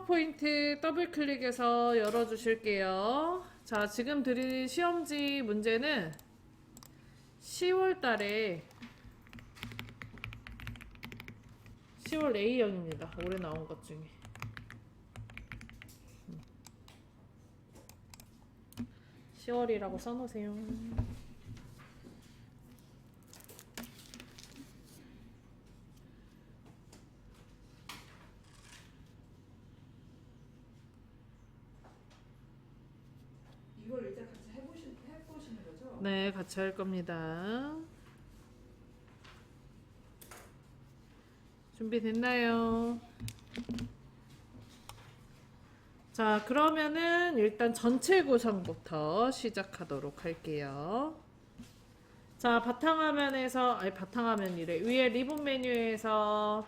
파워포인트 더블 클릭해서 열어주실게요. 자, 지금 드릴 시험지 문제는 10월 달에 10월 A형입니다. 올해 나온 것 중에. 10월이라고 써놓으세요. 이걸 일단 같이 해보시는 거죠? 네, 같이 할 겁니다. 준비됐나요? 자, 그러면은 일단 전체 구성부터 시작하도록 할게요. 자, 바탕화면이래. 위에 리본 메뉴에서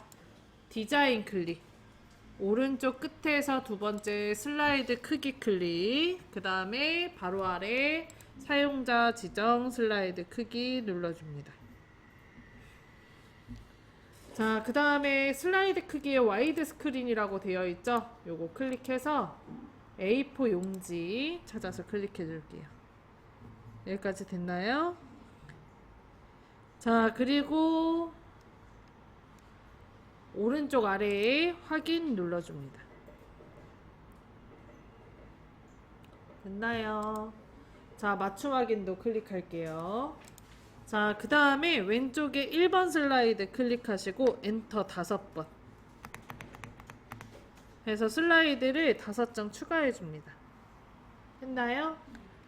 디자인 클릭. 오른쪽 끝에서 두 번째 슬라이드 크기 클릭. 그 다음에 바로 아래 사용자 지정 슬라이드 크기 눌러줍니다. 자, 그 다음에 슬라이드 크기에 와이드 스크린이라고 되어 있죠? 요거 클릭해서 A4 용지 찾아서 클릭해 줄게요. 여기까지 됐나요? 자, 그리고 오른쪽 아래에 확인 눌러줍니다. 됐나요? 자, 맞춤 확인도 클릭할게요. 자, 그 다음에 왼쪽에 1번 슬라이드 클릭하시고 엔터 5번 해서 슬라이드를 5장 추가해 줍니다. 했나요?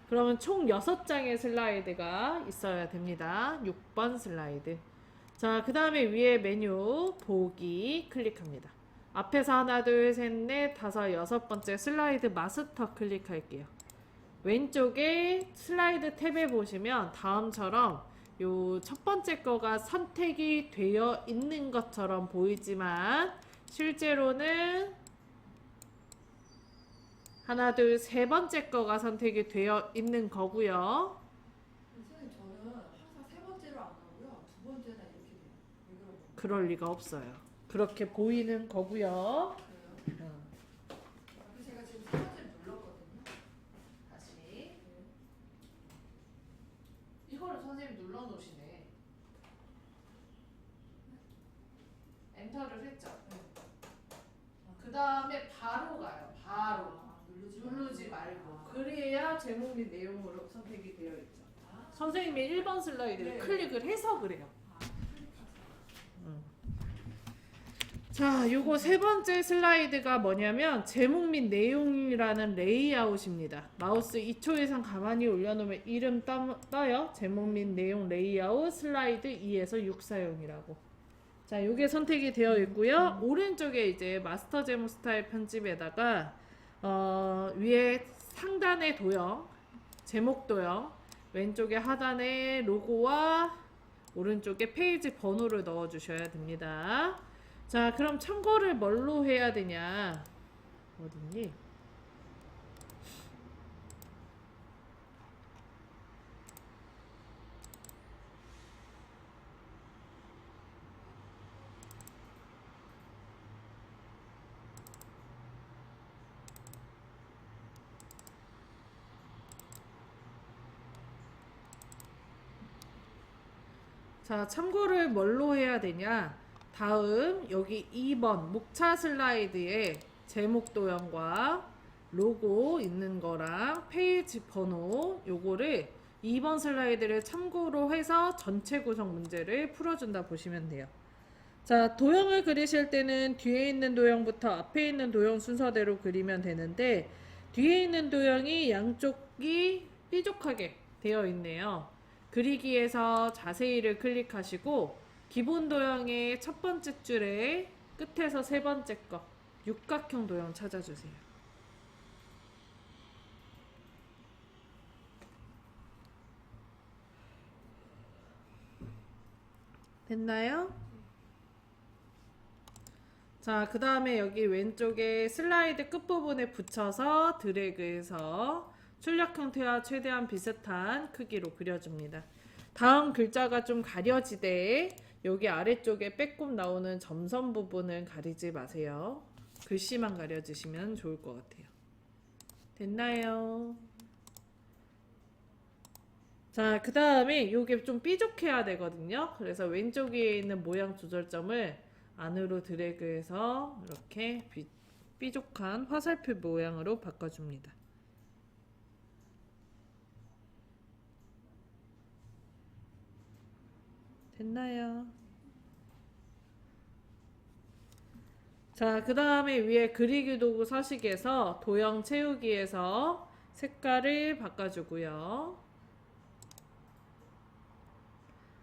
그러면 총 6장의 슬라이드가 있어야 됩니다. 6번 슬라이드. 자, 그 다음에 위에 메뉴 보기 클릭합니다. 앞에서 하나, 둘, 셋, 넷, 다섯, 6번째 슬라이드 마스터 클릭할게요. 왼쪽에 슬라이드 탭에 보시면 다음처럼 요 첫 번째 거가 선택이 되어 있는 것처럼 보이지만 실제로는 하나, 둘, 세 번째 거가 선택이 되어 있는 거고요. 선생님, 저는 항상 세 번째로 안 나오고요. 두 번째나 이렇게 돼요. 왜 그런 거예요? 그럴 리가 없어요. 그렇게 보이는 거고요. 그래요? 그래서 제가 지금 세 번째를 눌렀거든요. 다시 이거를 선생님 눌러 놓으시네. 엔터를 했죠. 그 다음에 바로 가요. 바로 누르지 말고. 그래야 제목 및 내용으로 선택이 되어 있죠. 선생님이 1번 슬라이드를 네. 클릭을 해서 그래요. 클릭하세요. 자, 요거 세 번째 슬라이드가 뭐냐면 제목 및 내용이라는 레이아웃입니다. 마우스 2초 이상 가만히 올려놓으면 이름 떠요. 제목 및 내용 레이아웃 슬라이드 2에서 6 사용이라고. 자, 요게 선택이 되어 있고요. 오른쪽에 이제 마스터 제목 스타일 편집에다가 위에 상단의 도형, 제목 도형, 왼쪽에 하단에 로고와 오른쪽에 페이지 번호를 넣어 주셔야 됩니다. 자, 그럼 참고를 뭘로 해야 되냐? 어딨니? 자, 참고를 뭘로 해야 되냐? 다음 여기 2번 목차 슬라이드에 제목 도형과 로고 있는 거랑 페이지 번호 요거를 2번 슬라이드를 참고로 해서 전체 구성 문제를 풀어준다 보시면 돼요. 자, 도형을 그리실 때는 뒤에 있는 도형부터 앞에 있는 도형 순서대로 그리면 되는데 뒤에 있는 도형이 양쪽이 삐죽하게 되어 있네요. 그리기에서 자세히를 클릭하시고 기본 도형의 첫 번째 줄에 끝에서 세 번째 거 육각형 도형 찾아주세요. 됐나요? 자, 그 다음에 여기 왼쪽에 슬라이드 끝부분에 붙여서 드래그해서 출력 형태와 최대한 비슷한 크기로 그려줍니다. 다음 글자가 좀 가려지되 여기 아래쪽에 빼꼼 나오는 점선 부분은 가리지 마세요. 글씨만 가려주시면 좋을 것 같아요. 됐나요? 자, 그 다음에 이게 좀 삐죽해야 되거든요. 그래서 왼쪽 위에 있는 모양 조절점을 안으로 드래그해서 이렇게 삐죽한 화살표 모양으로 바꿔줍니다. 됐나요? 자, 그 다음에 위에 그리기 도구 서식에서 도형 채우기에서 색깔을 바꿔주고요.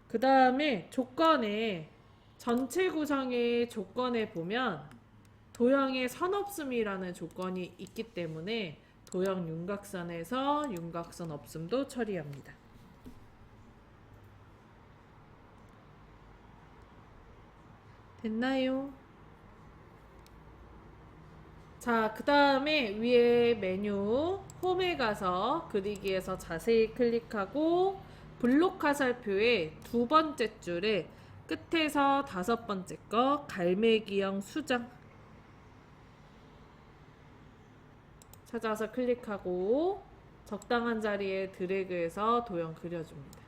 그 다음에 조건에 전체 구성의 조건에 보면 도형의 선 없음이라는 조건이 있기 때문에 도형 윤곽선에서 윤곽선 없음도 처리합니다. 됐나요? 자, 그 다음에 위에 메뉴 홈에 가서 그리기에서 자세히 클릭하고 블록 화살표의 두 번째 줄에 끝에서 다섯 번째 거 갈매기형 수정 찾아서 클릭하고 적당한 자리에 드래그해서 도형 그려줍니다.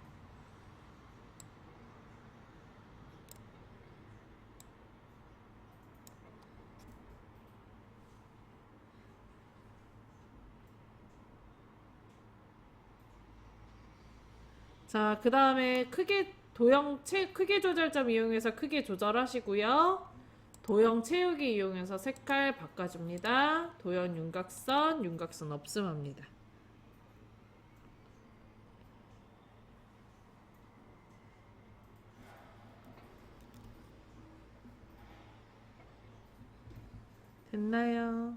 자, 그 다음에 크기 조절점 이용해서 크기 조절하시고요. 도형 채우기 이용해서 색깔 바꿔줍니다. 도형 윤곽선, 윤곽선 없음합니다. 됐나요?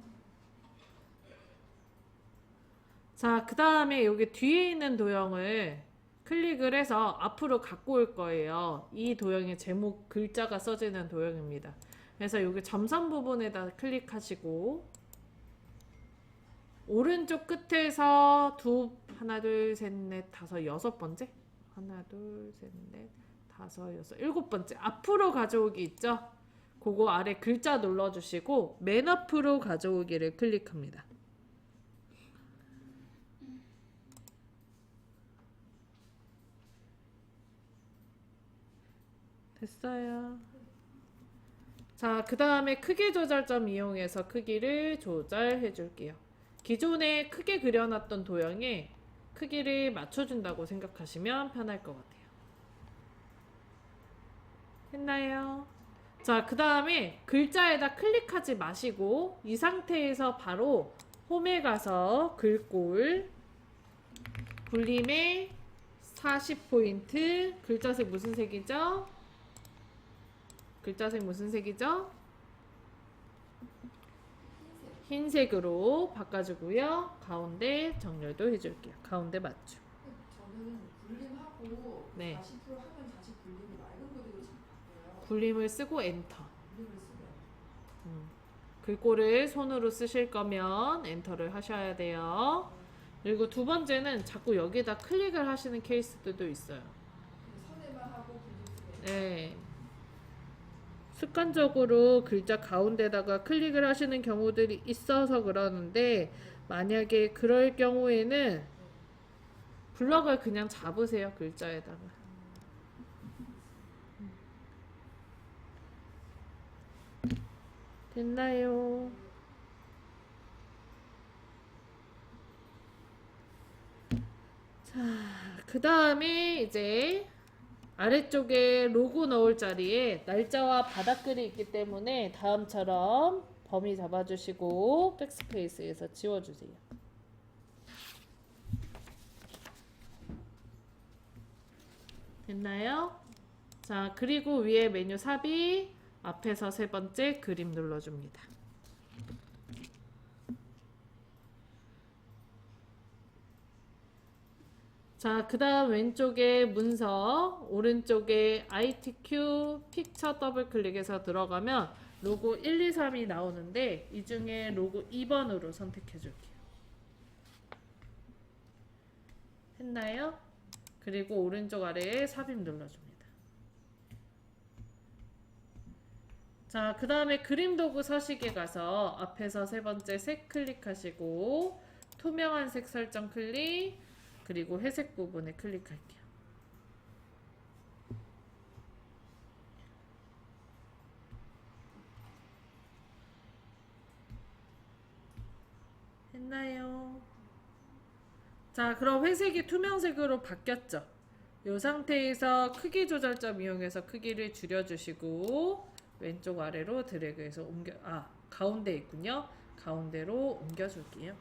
자, 그 다음에 여기 뒤에 있는 도형을 클릭을 해서 앞으로 갖고 올 거예요. 이 도형의 제목 글자가 써지는 도형입니다. 그래서 여기 점선 부분에다 클릭하시고 오른쪽 끝에서 하나 둘 셋 넷 다섯 여섯 번째 하나 둘 셋 넷 다섯 여섯 일곱 번째 앞으로 가져오기 있죠? 그거 아래 글자 눌러주시고 맨 앞으로 가져오기를 클릭합니다. 됐어요. 자, 그 다음에 크기 조절점 이용해서 크기를 조절해 줄게요. 기존에 크게 그려놨던 도형에 크기를 맞춰준다고 생각하시면 편할 것 같아요. 했나요? 자, 그 다음에 글자에다 클릭하지 마시고 이 상태에서 바로 홈에 가서 글꼴 굴림의 40포인트 글자색 무슨 색이죠? 글자색 무슨 색이죠? 흰색으로 바꿔주고요. 가운데 정렬도 해줄게요. 가운데 맞춤. 저는 굴림하고 네. 40% 하면 다시 굴림이 맑은 그대로 잘 바뀌어요. 굴림을 쓰고 엔터. 굴림을 쓰면 글꼴을 손으로 쓰실 거면 엔터를 하셔야 돼요. 그리고 두 번째는 자꾸 여기다 클릭을 하시는 케이스들도 있어요. 선에만 하고 굴림 쓰면 네. 습관적으로 글자 가운데다가 클릭을 하시는 경우들이 있어서 그러는데 만약에 그럴 경우에는 블럭을 그냥 잡으세요. 글자에다가. 됐나요? 자, 그 다음에 이제 아래쪽에 로고 넣을 자리에 날짜와 바닥글이 있기 때문에 다음처럼 범위 잡아주시고 백스페이스에서 지워주세요. 됐나요? 자, 그리고 위에 메뉴 삽입 앞에서 세 번째 그림 눌러줍니다. 자, 그 다음 왼쪽에 문서, 오른쪽에 ITQ 픽처 더블 클릭해서 들어가면 로고 1, 2, 3이 나오는데 이 중에 로고 2번으로 선택해 줄게요. 했나요? 그리고 오른쪽 아래에 삽입 눌러줍니다. 자, 그 다음에 그림 도구 서식에 가서 앞에서 세 번째 색 클릭하시고 투명한 색 설정 클릭, 그리고 회색 부분에 클릭할게요. 했나요? 자, 그럼 회색이 투명색으로 바뀌었죠? 이 상태에서 크기 조절점 이용해서 크기를 줄여주시고 왼쪽 아래로 드래그해서 가운데 있군요. 가운데로 옮겨줄게요.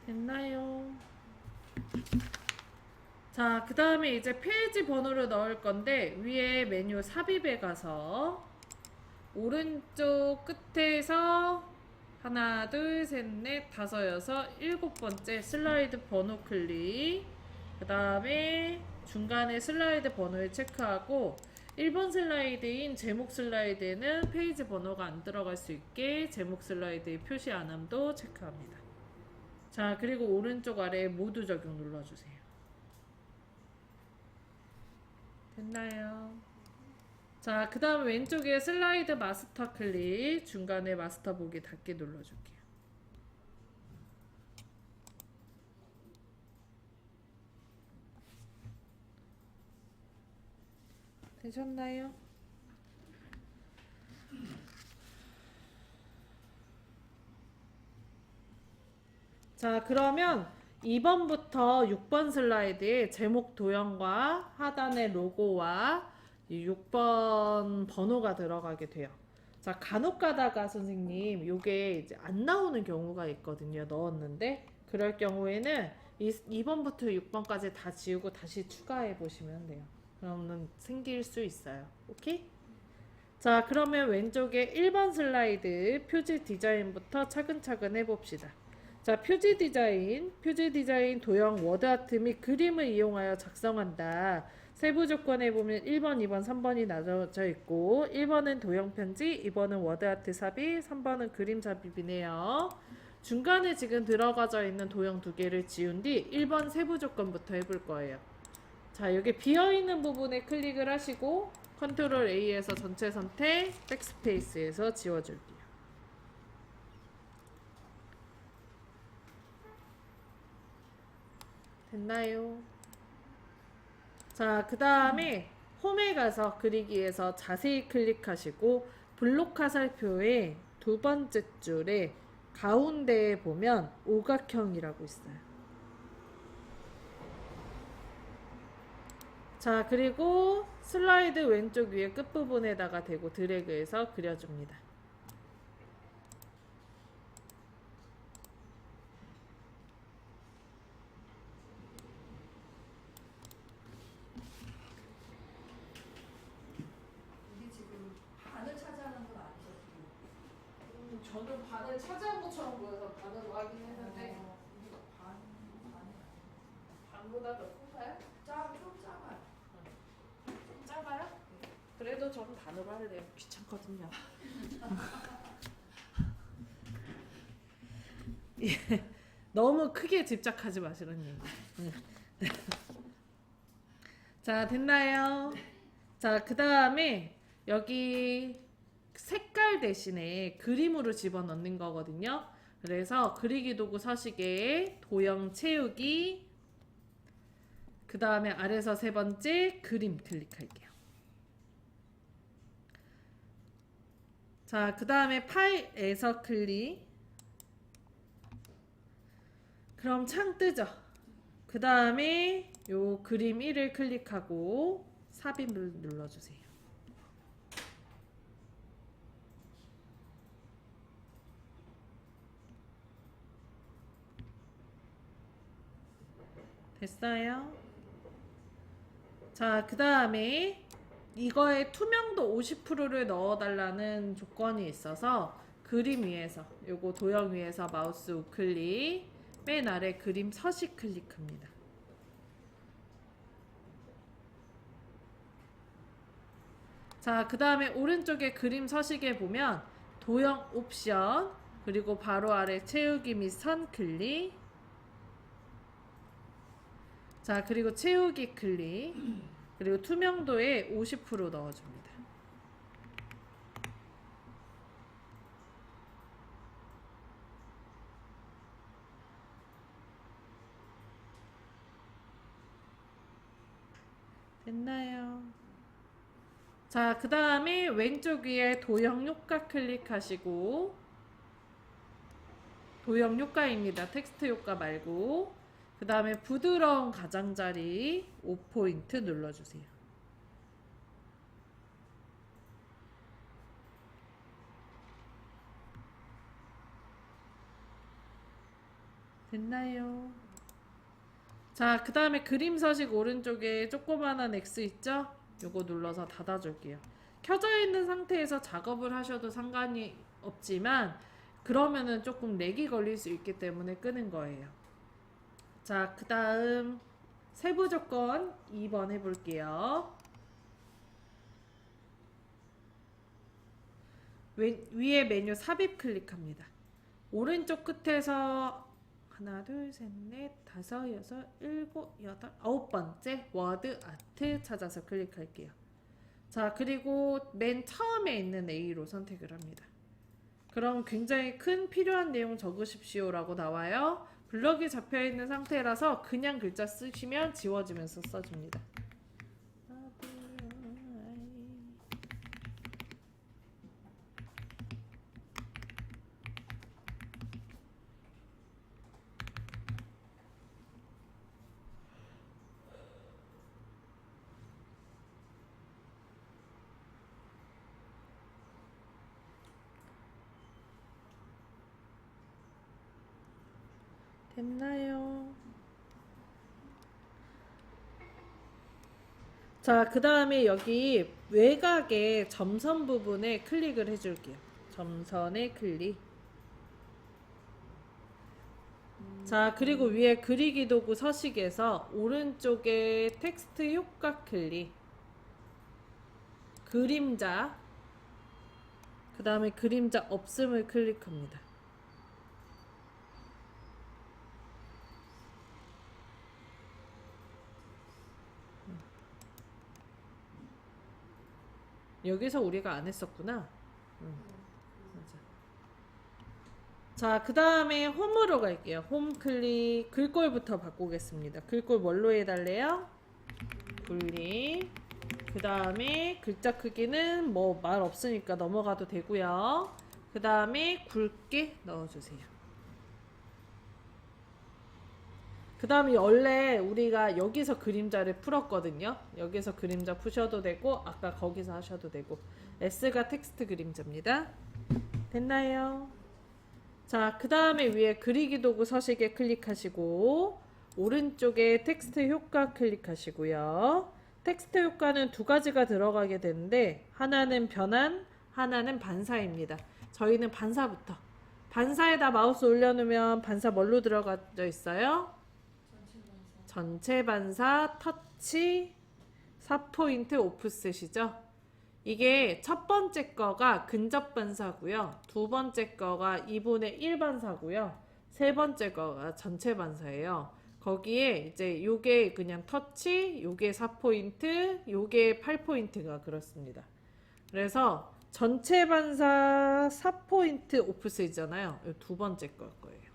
됐나요? 자, 그 다음에 이제 페이지 번호를 넣을 건데 위에 메뉴 삽입에 가서 오른쪽 끝에서 하나, 둘, 셋, 넷, 다섯, 여섯, 일곱 번째 슬라이드 번호 클릭. 그 다음에 중간에 슬라이드 번호를 체크하고 1번 슬라이드인 제목 슬라이드에는 페이지 번호가 안 들어갈 수 있게 제목 슬라이드의 표시 안함도 체크합니다. 자, 그리고 오른쪽 아래에 모두 적용 눌러주세요. 됐나요? 자, 그 다음 왼쪽에 슬라이드 마스터 클릭, 중간에 마스터 보기 닫기 눌러줄게요. 되셨나요? 자, 그러면 2번부터 6번 슬라이드에 제목 도형과 하단의 로고와 이 6번 번호가 들어가게 돼요. 자, 간혹 가다가 선생님 요게 이제 안 나오는 경우가 있거든요. 넣었는데 그럴 경우에는 2번부터 6번까지 다 지우고 다시 추가해 보시면 돼요. 그러면 생길 수 있어요. 오케이? 자, 그러면 왼쪽에 1번 슬라이드 표지 디자인부터 차근차근 해봅시다. 자, 표지 디자인 도형 워드아트 및 그림을 이용하여 작성한다. 세부 조건에 보면 1번, 2번, 3번이 나눠져 있고 1번은 도형 편지, 2번은 워드아트 삽입, 3번은 그림 삽입이네요. 중간에 지금 들어가져 있는 도형 두 개를 지운 뒤 1번 세부 조건부터 해볼 거예요. 자, 여기 비어있는 부분에 클릭을 하시고 컨트롤 A에서 전체 선택, 백스페이스에서 지워줄게요. 됐나요? 자, 그 다음에 홈에 가서 그리기에서 자세히 클릭하시고 블록 화살표의 두 번째 줄에 가운데에 보면 오각형이라고 있어요. 자, 그리고 슬라이드 왼쪽 위에 끝부분에다가 대고 드래그해서 그려줍니다. 이게 지금 반을 차지하는 건 아니셨고. 저는 반을 차지한 것처럼 보여서 반으로 하긴 했는데 이게 반이 아니에요. 반보다 더 큰가요? 좀 작아요. 좀 작아요? 그래도 저는 반으로 할래요. 귀찮거든요. 예, 너무 크게 집착하지 마시는 얘기. 자, 됐나요? 자, 그 다음에 여기 색깔 대신에 그림으로 집어넣는 거거든요. 그래서 그리기 도구 서식에 도형 채우기, 그 다음에 아래서 세 번째 그림 클릭할게요. 자, 그 다음에 파일에서 클릭. 그럼 창 뜨죠? 그 다음에 요 그림 1을 클릭하고 삽입을 눌러주세요. 됐어요? 자, 그 다음에 이거에 투명도 50%를 넣어달라는 조건이 있어서 그림 위에서, 요거 도형 위에서 마우스 우클릭, 맨 아래 그림 서식 클릭합니다. 자, 그 다음에 오른쪽에 그림 서식에 보면 도형 옵션, 그리고 바로 아래 채우기 및 선 클릭, 자, 그리고 채우기 클릭, 그리고 투명도에 50% 넣어줍니다. 됐나요? 자, 그 다음에 왼쪽 위에 도형 효과 클릭하시고, 도형 효과입니다. 텍스트 효과 말고. 그 다음에 부드러운 가장자리 5포인트 눌러주세요. 됐나요? 자, 그 다음에 그림 서식 오른쪽에 조그만한 X 있죠? 요거 눌러서 닫아줄게요. 켜져 있는 상태에서 작업을 하셔도 상관이 없지만 그러면은 조금 렉이 걸릴 수 있기 때문에 끄는 거예요. 자, 그 다음 세부 조건 2번 해볼게요. 위에 메뉴 삽입 클릭합니다. 오른쪽 끝에서 하나, 둘, 셋, 넷, 다섯, 여섯, 일곱, 여덟, 아홉 번째 워드 아트 찾아서 클릭할게요. 자, 그리고 맨 처음에 있는 A로 선택을 합니다. 그럼 굉장히 큰 필요한 내용 적으십시오라고 나와요. 블럭이 잡혀있는 상태라서 그냥 글자 쓰시면 지워지면서 써줍니다. 됐나요? 자, 그 다음에 여기 외곽의 점선 부분에 클릭을 해줄게요. 점선에 클릭. 자, 그리고 위에 그리기 도구 서식에서 오른쪽에 텍스트 효과 클릭. 그림자. 그 다음에 그림자 없음을 클릭합니다. 여기서 우리가 안 했었구나. 맞아. 자, 그 다음에 홈으로 갈게요. 홈 클릭, 글꼴부터 바꾸겠습니다. 글꼴 뭘로 해달래요? 분리. 그 다음에 글자 크기는 뭐 말 없으니까 넘어가도 되고요. 그 다음에 굵게 넣어주세요. 그 다음에 원래 우리가 여기서 그림자를 풀었거든요. 여기서 그림자 푸셔도 되고 아까 거기서 하셔도 되고. S가 텍스트 그림자입니다. 됐나요? 자, 그 다음에 위에 그리기 도구 서식에 클릭하시고 오른쪽에 텍스트 효과 클릭하시고요. 텍스트 효과는 두 가지가 들어가게 되는데 하나는 변환, 하나는 반사입니다. 저희는 반사부터. 반사에다 마우스 올려놓으면 반사 뭘로 들어가져 있어요? 전체 반사, 터치, 4포인트 오프셋이죠. 이게 첫 번째 거가 근접 반사고요. 두 번째 거가 2분의 1 반사고요. 세 번째 거가 전체 반사예요. 거기에 이제 요게 그냥 터치, 요게 4포인트, 요게 8포인트가 그렇습니다. 그래서 전체 반사 4포인트 오프셋이잖아요. 요 두 번째 걸 거예요.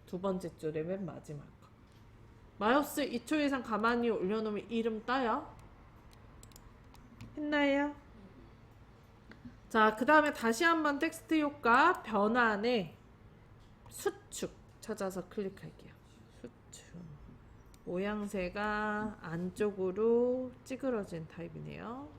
두 번째 줄의 맨 마지막 거. 마우스 2초 이상 가만히 올려놓으면 이름 떠요. 했나요? 자, 그 다음에 다시 한번 텍스트 효과 변환에 수축 찾아서 클릭할게요. 수축. 모양새가 안쪽으로 찌그러진 타입이네요.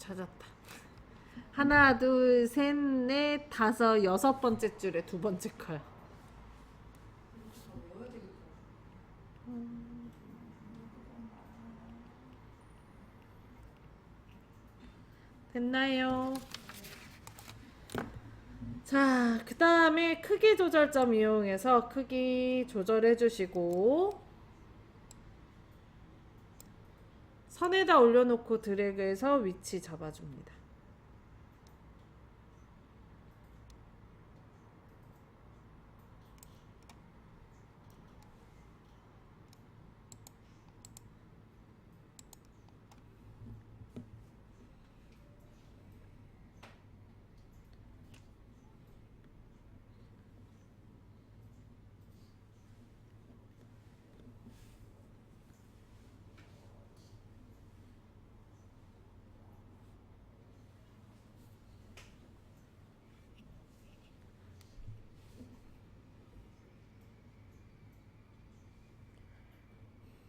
찾았다. 하나, 둘, 셋, 넷, 다섯, 여섯 번째 줄에 두 번째 거야. 더 외워야 되겠다. 됐나요? 자, 그 다음에 크기 조절점 이용해서 크기 조절해 주시고 선에다 올려놓고 드래그해서 위치 잡아줍니다.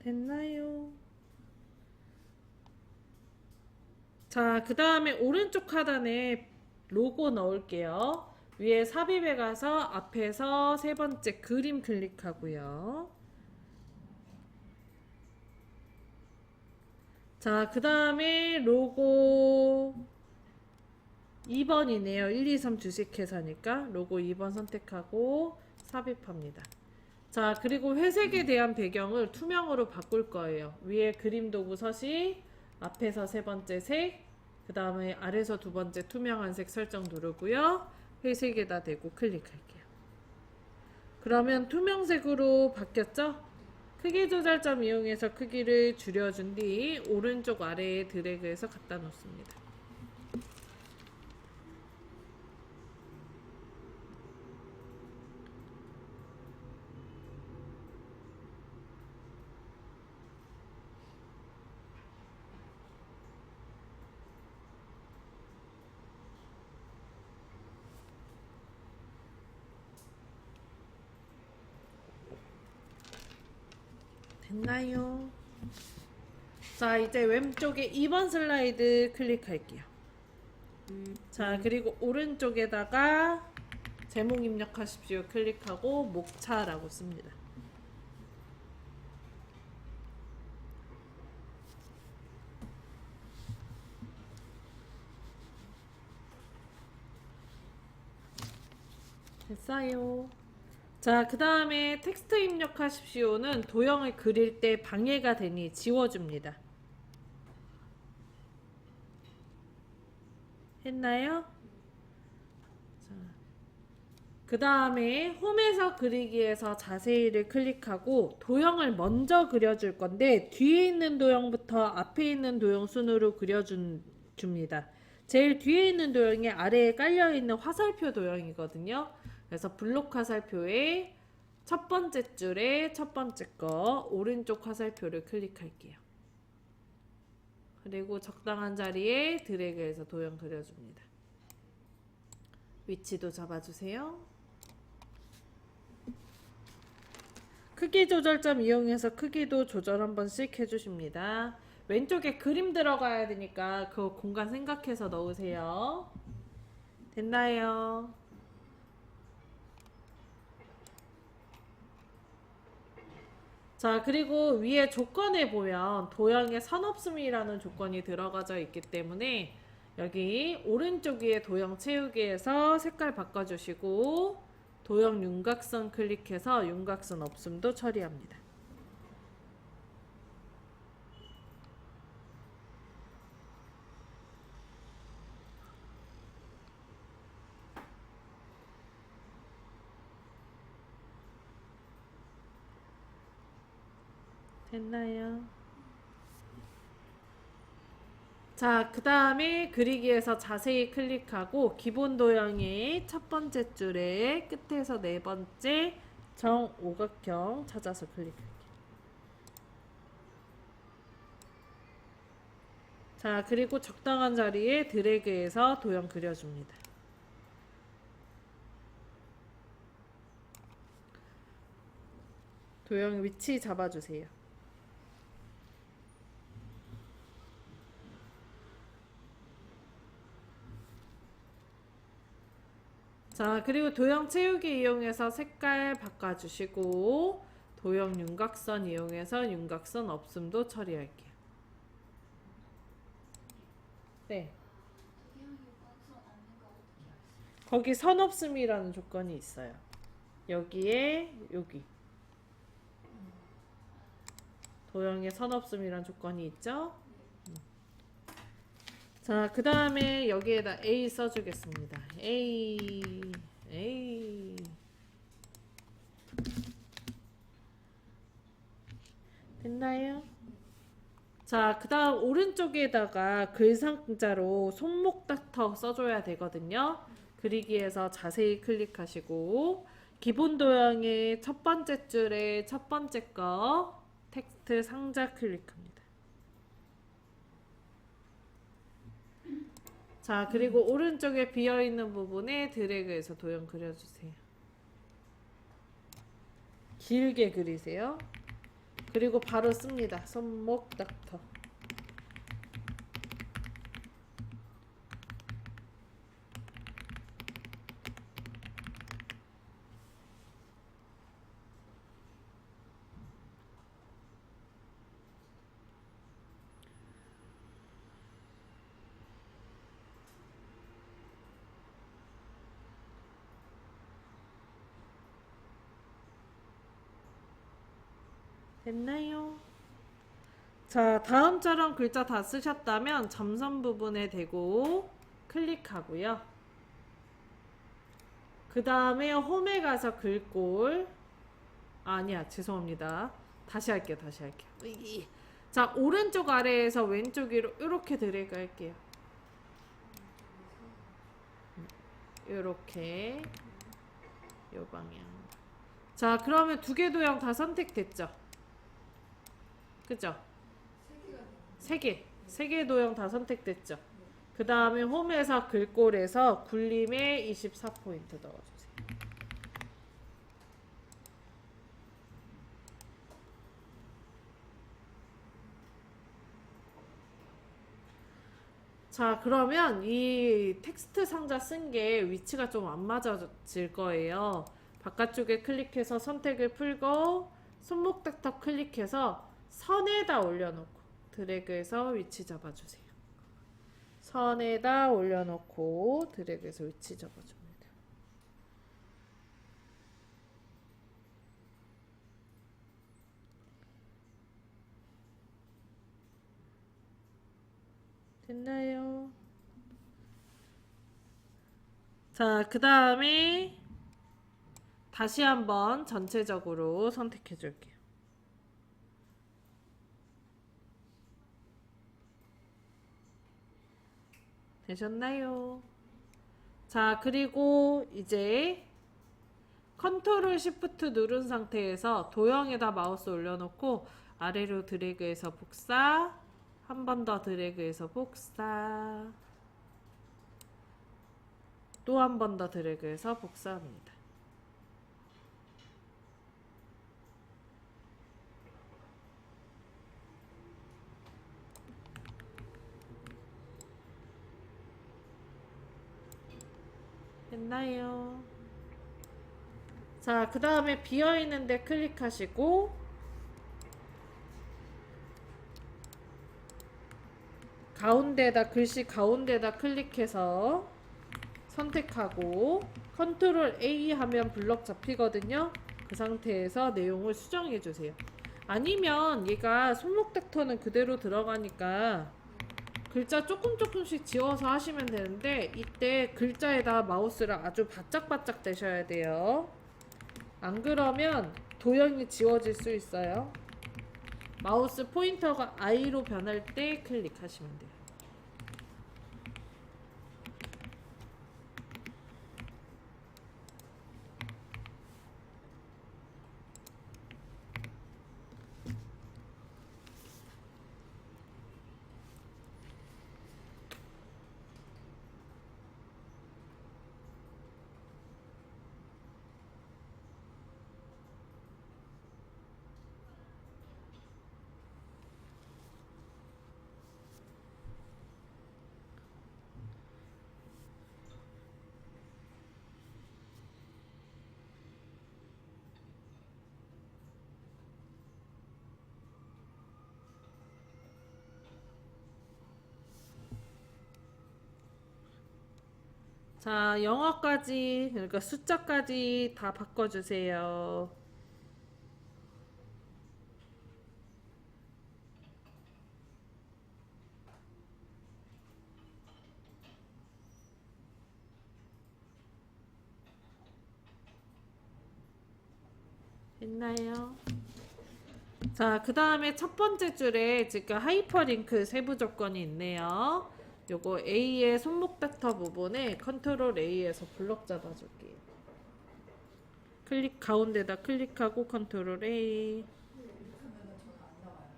됐나요? 자, 그 다음에 오른쪽 하단에 로고 넣을게요. 위에 삽입에 가서 앞에서 세 번째 그림 클릭하고요. 자, 그 다음에 로고 2번이네요. 1, 2, 3 주식회사니까 로고 2번 선택하고 삽입합니다. 자, 그리고 회색에 대한 배경을 투명으로 바꿀 거예요. 위에 그림 도구 서식, 앞에서 세 번째 색, 그 다음에 아래서 두 번째 투명한 색 설정 누르고요. 회색에다 대고 클릭할게요. 그러면 투명색으로 바뀌었죠? 크기 조절점 이용해서 크기를 줄여준 뒤 오른쪽 아래에 드래그해서 갖다 놓습니다. 됐나요? 자, 이제 왼쪽에 2번 슬라이드 클릭할게요. 자, 그리고 오른쪽에다가 제목 입력하십시오 클릭하고 목차라고 씁니다. 됐어요. 자, 그 다음에 텍스트 입력하십시오는 도형을 그릴 때 방해가 되니 지워줍니다. 했나요? 그 다음에 홈에서 그리기에서 자세히를 클릭하고 도형을 먼저 그려줄 건데 뒤에 있는 도형부터 앞에 있는 도형 순으로 그려줍니다. 제일 뒤에 있는 도형이 아래에 깔려있는 화살표 도형이거든요. 그래서 블록 화살표에 첫 번째 줄에 첫 번째 거 오른쪽 화살표를 클릭할게요. 그리고 적당한 자리에 드래그해서 도형 그려줍니다. 위치도 잡아주세요. 크기 조절점 이용해서 크기도 조절 한 번씩 해주십니다. 왼쪽에 그림 들어가야 되니까 그 공간 생각해서 넣으세요. 됐나요? 자, 그리고 위에 조건에 보면 도형에 선 없음이라는 조건이 들어가져 있기 때문에 여기 오른쪽 위에 도형 채우기에서 색깔 바꿔주시고 도형 윤곽선 클릭해서 윤곽선 없음도 처리합니다. 됐나요? 자, 그 다음에 그리기에서 자세히 클릭하고 기본 도형의 첫 번째 줄에 끝에서 네 번째 정오각형 찾아서 클릭할게요. 자, 그리고 적당한 자리에 드래그해서 도형 그려줍니다. 도형 위치 잡아주세요. 자, 그리고 도형 채우기 이용해서 색깔 바꿔주시고 도형 윤곽선 이용해서 윤곽선 없음도 처리할게요. 네. 거기 선 없음이라는 조건이 있어요. 여기에 여기 도형에 선 없음이라는 조건이 있죠. 자, 그 다음에 여기에다 A 써주겠습니다. A. 됐나요? 자, 그 다음 오른쪽에다가 글상자로 손목 닥터 써줘야 되거든요. 그리기에서 자세히 클릭하시고 기본 도형의 첫 번째 줄에 첫 번째 거 텍스트 상자 클릭합니다. 자, 그리고 오른쪽에 비어있는 부분에 드래그해서 도형 그려주세요. 길게 그리세요. 그리고 바로 씁니다. 손목 닥터. 됐나요? 자, 다음처럼 글자 다 쓰셨다면 점선 부분에 대고 클릭하고요. 그 다음에 홈에 가서 글꼴 아니야, 죄송합니다. 다시 할게요. 자, 오른쪽 아래에서 왼쪽 위로 이렇게 드래그 할게요. 이렇게 요 방향. 자, 그러면 두 개 도형 다 선택됐죠? 그죠? 세 개 도형 다 선택됐죠? 그 다음에 홈에서 글꼴에서 굴림에 24포인트 넣어주세요. 자, 그러면 이 텍스트 상자 쓴 게 위치가 좀 안 맞아질 거예요. 바깥쪽에 클릭해서 선택을 풀고 손목 닥터 클릭해서 선에다 올려놓고 드래그해서 위치 잡아주세요. 선에다 올려놓고 드래그해서 위치 잡아줍니다. 됐나요? 자, 그 다음에 다시 한번 전체적으로 선택해 줄게요. 되셨나요? 자, 그리고 이제 컨트롤 시프트 누른 상태에서 도형에다 마우스 올려놓고 아래로 드래그해서 복사, 한 번 더 드래그해서 복사, 또 한 번 더 드래그해서 복사합니다. 됐나요? 자, 그 다음에 비어있는 데 클릭하시고 가운데다 글씨 가운데다 클릭해서 선택하고 컨트롤 A 하면 블럭 잡히거든요. 그 상태에서 내용을 수정해 주세요. 아니면 얘가 손목 닥터는 그대로 들어가니까 글자 조금씩 지워서 하시면 되는데 이때 글자에다 마우스를 아주 바짝바짝 대셔야 돼요. 안 그러면 도형이 지워질 수 있어요. 마우스 포인터가 I로 변할 때 클릭하시면 돼요. 자, 영어까지, 그러니까 숫자까지 다 바꿔주세요. 됐나요? 자, 그 다음에 첫 번째 줄에 지금 하이퍼링크 세부 조건이 있네요. 요거 A의 손목 벡터 부분에 컨트롤 A에서 블럭 잡아줄게요. 클릭 가운데다 클릭하고 컨트롤 A. 이렇게 하면은 저는 안 나와요.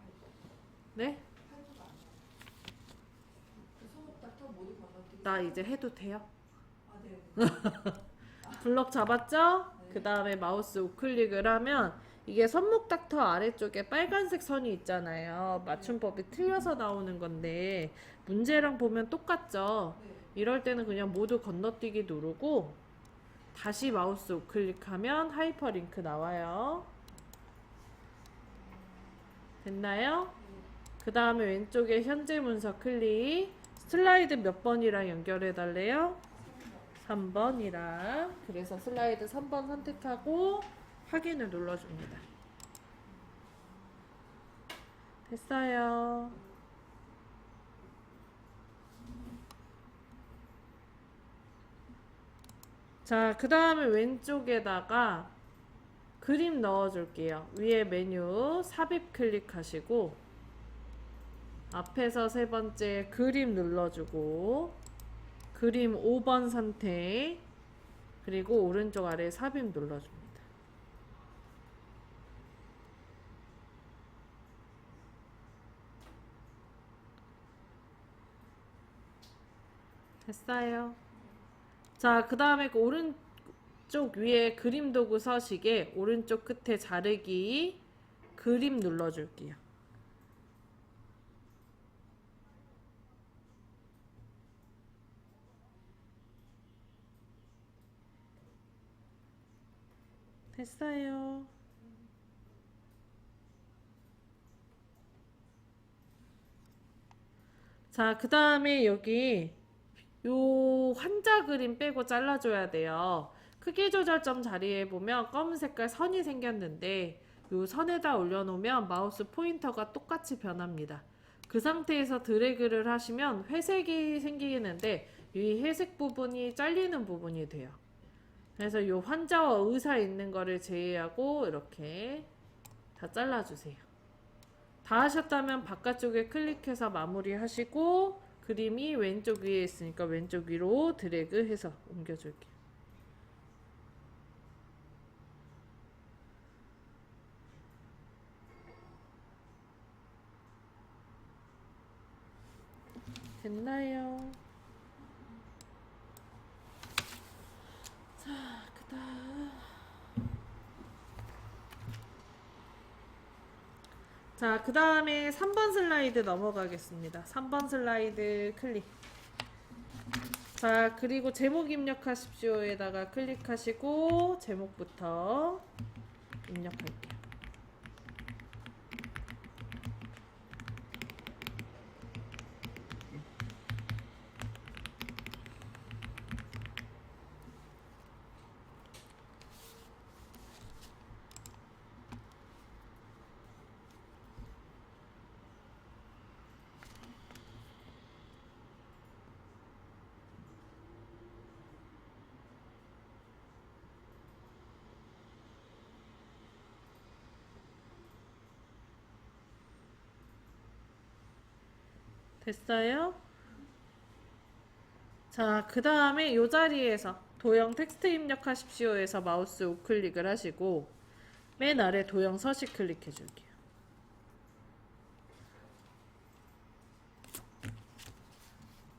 네? 할부가 안 나와요. 그 소목닥터 모두 건너뛰기. 나 이제 해도 돼요? 아, 네. 블럭 잡았죠? 그 다음에 마우스 우클릭을 하면 이게 손목 닥터 아래쪽에 빨간색 선이 있잖아요. 맞춤법이 틀려서 나오는 건데 문제랑 보면 똑같죠? 네. 이럴 때는 그냥 모두 건너뛰기 누르고 다시 마우스 우클릭하면 하이퍼링크 나와요. 됐나요? 그 다음에 왼쪽에 현재 문서 클릭. 슬라이드 몇 번이랑 연결해 달래요? 3번이랑. 그래서 슬라이드 3번 선택하고 확인을 눌러줍니다. 됐어요. 자, 그 다음에 왼쪽에다가 그림 넣어줄게요. 위에 메뉴 삽입 클릭하시고 앞에서 세 번째 그림 눌러주고 그림 5번 선택 그리고 오른쪽 아래 삽입 눌러줍니다. 됐어요. 자, 그 다음에 그 오른쪽 위에 그림 도구 서식에 오른쪽 끝에 자르기 그림 눌러줄게요. 됐어요. 자, 그 다음에 여기 요 환자 그림 빼고 잘라줘야 돼요. 크기 조절점 자리에 보면 검은 색깔 선이 생겼는데 요 선에다 올려놓으면 마우스 포인터가 똑같이 변합니다. 그 상태에서 드래그를 하시면 회색이 생기는데 이 회색 부분이 잘리는 부분이 돼요. 그래서 요 환자와 의사 있는 거를 제외하고 이렇게 다 잘라주세요. 다 하셨다면 바깥쪽에 클릭해서 마무리 하시고 그림이 왼쪽 위에 있으니까 왼쪽 위로 드래그 해서 옮겨줄게요. 됐나요? 자, 그다음. 자, 그 다음에 3번 슬라이드 넘어가겠습니다. 3번 슬라이드 클릭. 자, 그리고 제목 입력하십시오에다가 클릭하시고 제목부터 입력할게요. 됐어요? 자, 그 다음에 이 자리에서 도형 텍스트 입력하십시오에서 마우스 우클릭을 하시고 맨 아래 도형 서식 클릭해 줄게요.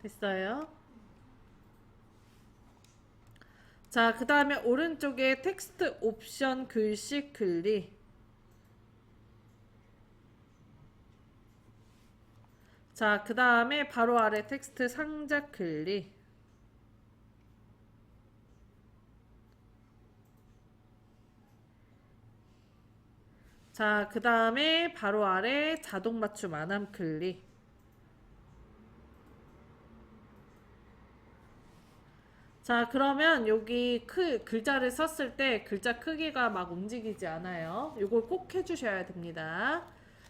됐어요? 자, 그 다음에 오른쪽에 텍스트 옵션 글씨 클릭. 자, 그 다음에 바로 아래 텍스트 상자 클릭. 자, 그 다음에 바로 아래 자동 맞춤 안함 클릭. 자, 그러면 여기 글자를 썼을 때 글자 크기가 막 움직이지 않아요. 이걸 꼭 해주셔야 됩니다.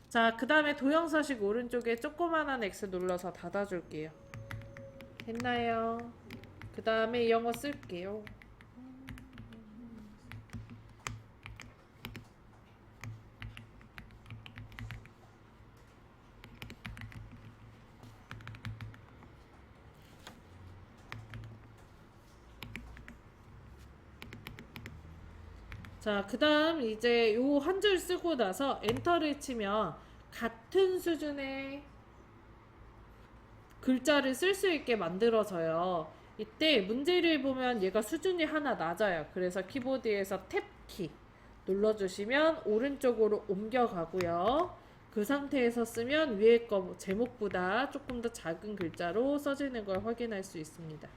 자, 그 다음에 도형 서식 오른쪽에 조그만한 X 눌러서 닫아줄게요. 했나요? 그 다음에 영어 쓸게요. 자, 그 다음 이제 요 한 줄 쓰고 나서 엔터를 치면 같은 수준의 글자를 쓸 수 있게 만들어져요. 이때 문제를 보면 얘가 수준이 하나 낮아요. 그래서 키보드에서 탭키 눌러주시면 오른쪽으로 옮겨가고요. 그 상태에서 쓰면 위에 거 제목보다 조금 더 작은 글자로 써지는 걸 확인할 수 있습니다.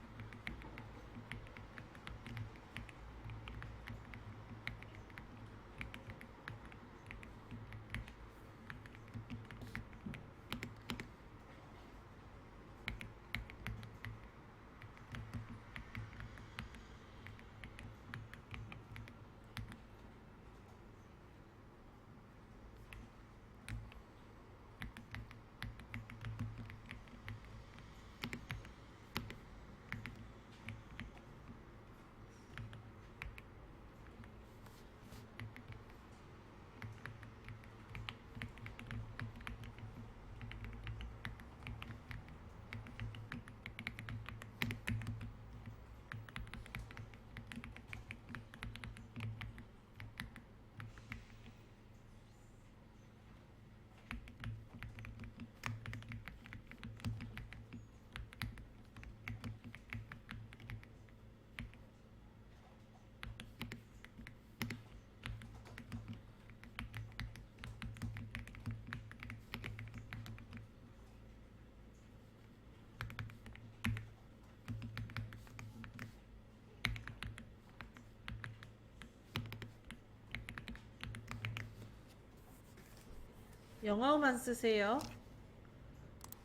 영어만 쓰세요.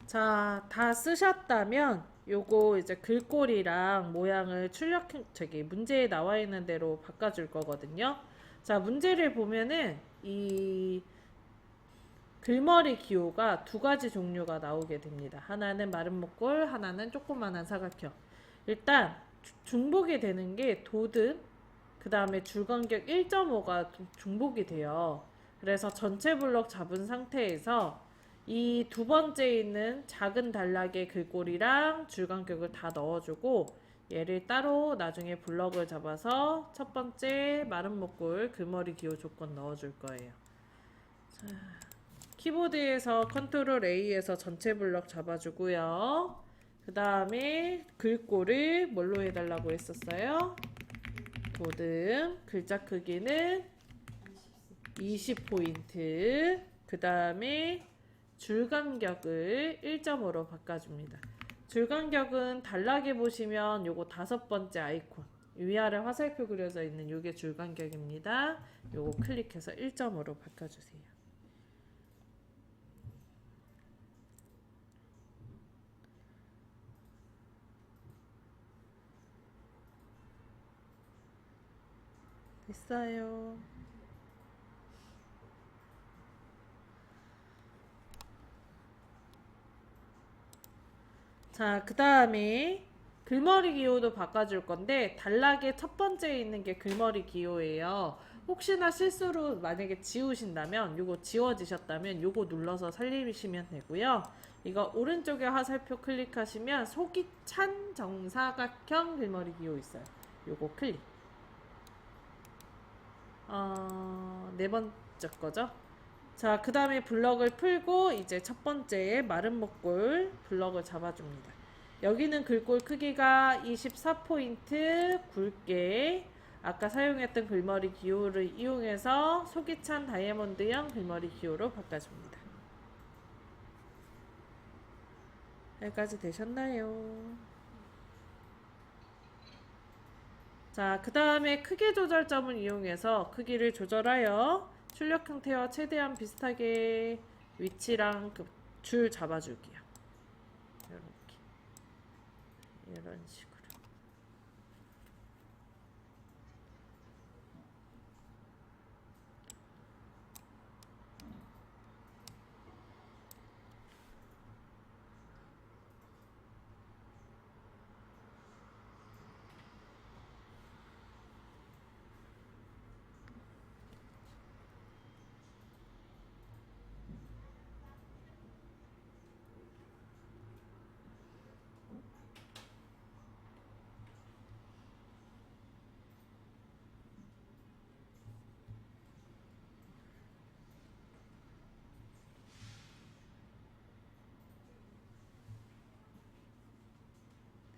자, 다 쓰셨다면 요거 이제 글꼴이랑 모양을 문제에 나와 있는 대로 바꿔줄 거거든요. 자, 문제를 보면은 이 글머리 기호가 두 가지 종류가 나오게 됩니다. 하나는 마른 목골, 하나는 조그만한 사각형. 일단 중복이 되는 게 도든, 그 다음에 줄간격 1.5가 중복이 돼요. 그래서 전체 블럭 잡은 상태에서 이 두 번째 있는 작은 단락의 글꼴이랑 줄간격을 다 넣어주고 얘를 따로 나중에 블럭을 잡아서 첫 번째 마른 목골 글머리 기호 조건 넣어줄 거예요. 자, 키보드에서 컨트롤 A에서 전체 블럭 잡아주고요. 그 다음에 글꼴을 뭘로 해달라고 했었어요? 도든, 글자 크기는 20포인트, 그 다음에 줄간격을 1.5로 바꿔줍니다. 줄간격은 단락에 보시면 요거 다섯 번째 아이콘 위아래 화살표 그려져 있는 요게 줄간격입니다. 요거 클릭해서 1.5로 바꿔주세요. 됐어요. 자, 그 다음에 글머리 기호도 바꿔줄 건데 단락의 첫 번째에 있는 게 글머리 기호예요. 혹시나 실수로 만약에 지우신다면 요거 지워지셨다면 요거 눌러서 살리시면 되고요. 이거 오른쪽에 화살표 클릭하시면 속이 찬 정사각형 글머리 기호 있어요. 요거 클릭. 네 번째 거죠. 자, 그 다음에 블럭을 풀고 이제 첫 번째에 마른 목골 블럭을 잡아줍니다. 여기는 글꼴 크기가 24포인트 굵게 아까 사용했던 글머리 기호를 이용해서 속이 찬 다이아몬드형 글머리 기호로 바꿔줍니다. 여기까지 되셨나요? 자, 그 다음에 크기 조절점을 이용해서 크기를 조절하여 출력 형태와 최대한 비슷하게 위치랑 그 줄 잡아줄게요. 이렇게 이런 식으로.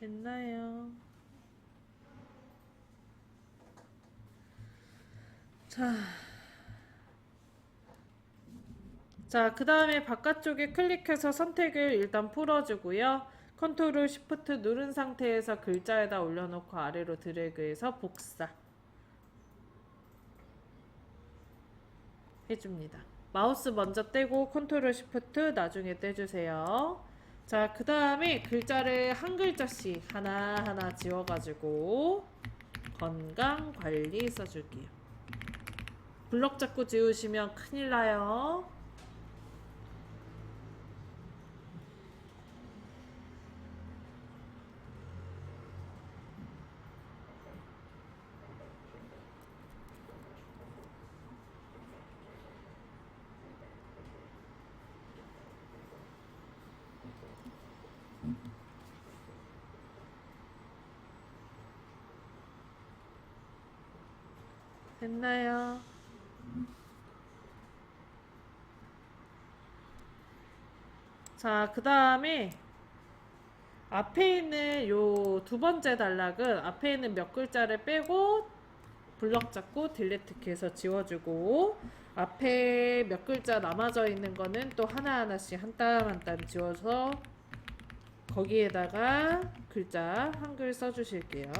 됐나요? 자, 그 다음에 바깥쪽에 클릭해서 선택을 일단 풀어주고요. 컨트롤 시프트 누른 상태에서 글자에다 올려놓고 아래로 드래그해서 복사 해줍니다. 마우스 먼저 떼고 컨트롤 시프트 나중에 떼주세요. 자, 그 다음에 글자를 한 글자씩 하나하나 지워가지고 건강관리 써줄게요. 블럭 잡고 지우시면 큰일 나요. 됐나요? 자, 그 다음에 앞에 있는 요 두 번째 단락은 앞에 있는 몇 글자를 빼고 블럭 잡고 딜리트 키해서 지워주고 앞에 몇 글자 남아져 있는 거는 또 하나하나씩 한 땀 한 땀 지워서 거기에다가 글자 한글 써주실게요.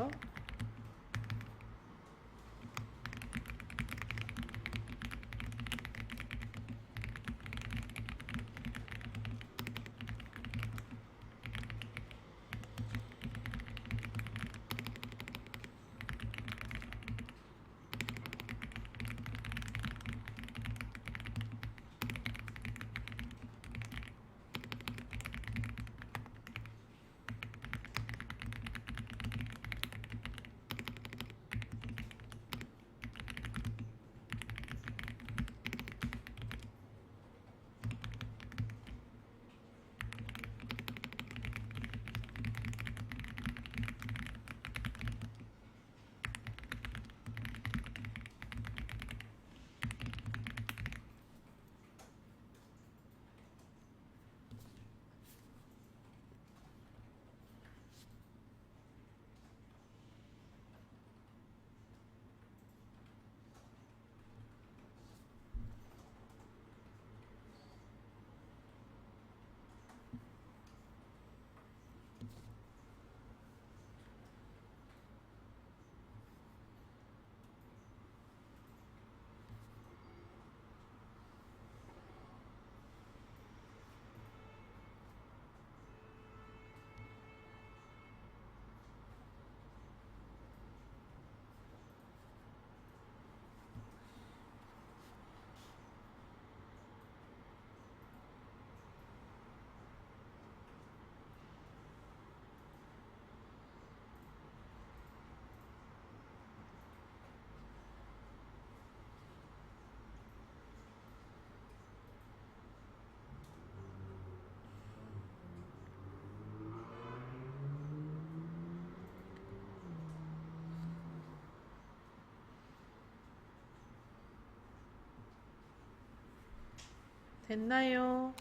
됐나요?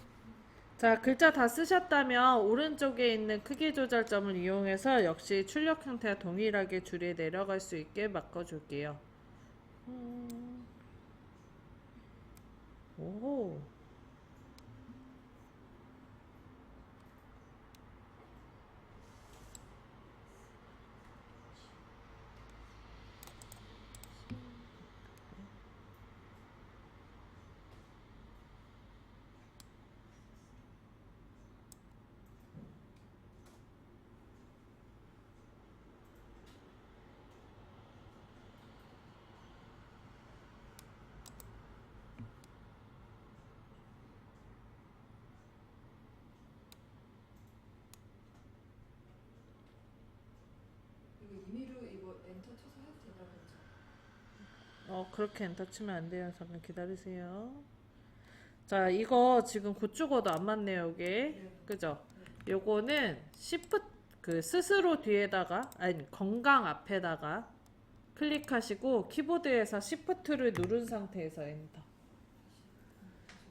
자, 글자 다 쓰셨다면 오른쪽에 있는 크기 조절점을 이용해서 역시 출력 형태와 동일하게 줄에 내려갈 수 있게 바꿔줄게요. 오. 이거 임의로 이거 엔터 쳐서 해도 된다고 했죠? 그렇게 엔터 치면 안 돼요. 잠깐 기다리세요. 자, 이거 지금 고추고도 안 맞네요, 이게. 네. 그죠? 네. 요거는 시프트 그 스스로 뒤에다가 아니 건강 앞에다가 클릭하시고 키보드에서 시프트를 누른 상태에서 엔터.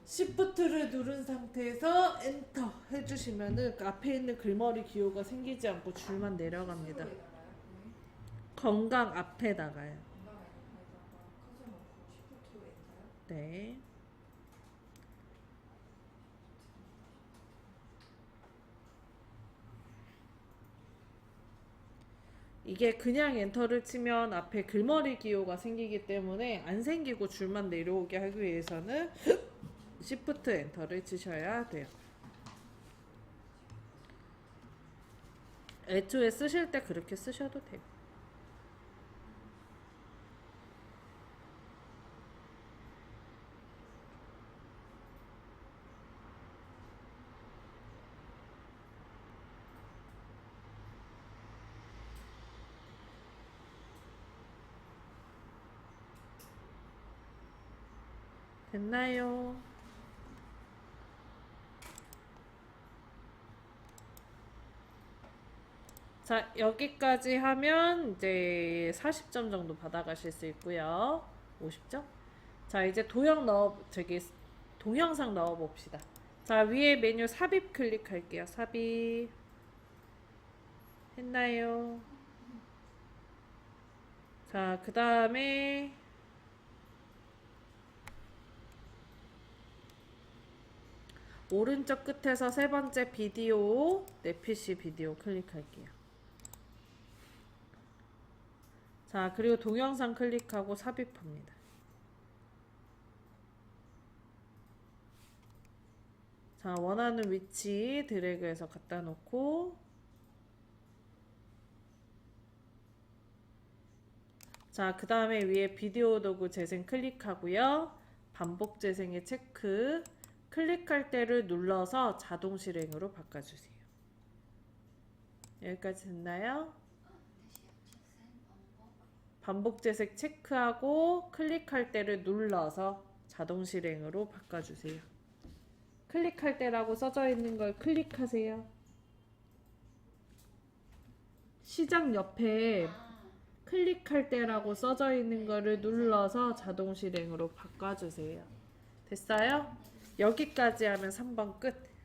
시프트를 누른 상태에서 엔터 해주시면은 그 앞에 있는 글머리 기호가 생기지 않고 줄만 내려갑니다. 스스로에다가요? 네. 건강 앞에다가요. 건강 아이콘에다가 커서 놓고 시프트 엔터요? 네. 이게 그냥 엔터를 치면 앞에 글머리 기호가 생기기 때문에 안 생기고 줄만 내려오게 하기 위해서는 시프트 엔터를 치셔야 돼요. 애초에 쓰실 때 그렇게 쓰셔도 돼요. 됐나요? 자, 여기까지 하면 이제 40점 정도 받아가실 수 있고요. 50점? 자, 이제 동영상 넣어 봅시다. 자, 위에 메뉴 삽입 클릭할게요. 삽입. 했나요? 자, 그 다음에 오른쪽 끝에서 세 번째 비디오, 내 PC 비디오 클릭할게요. 자, 그리고 동영상 클릭하고 삽입합니다. 자, 원하는 위치 드래그해서 갖다 놓고, 자, 그 다음에 위에 비디오 도구 재생 클릭하고요. 반복 재생에 체크. 클릭할 때를 눌러서 자동 실행으로 바꿔주세요. 여기까지 됐나요? 반복 재생 체크하고 클릭할 때를 눌러서 자동 실행으로 바꿔주세요. 클릭할 때라고 써져 있는 걸 클릭하세요. 시작 옆에 클릭할 때라고 써져 있는 거를 눌러서 자동 실행으로 바꿔주세요. 됐어요? 여기까지 하면 3번 끝.